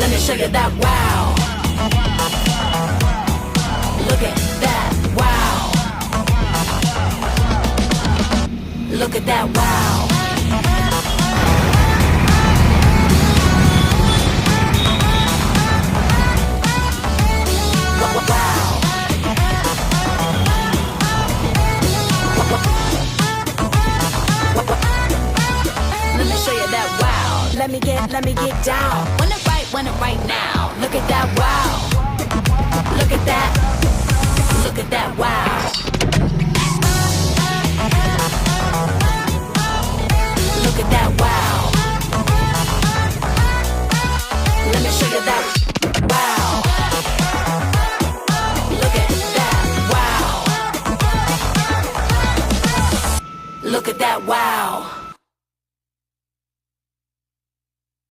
Let me show you that wow. Look at that wow. Look at that wow. Let me show you that wow. Let me get down. Want it right now. Look at that wow. Look at that. Look at that wow. Look at that wow. Let me show you that.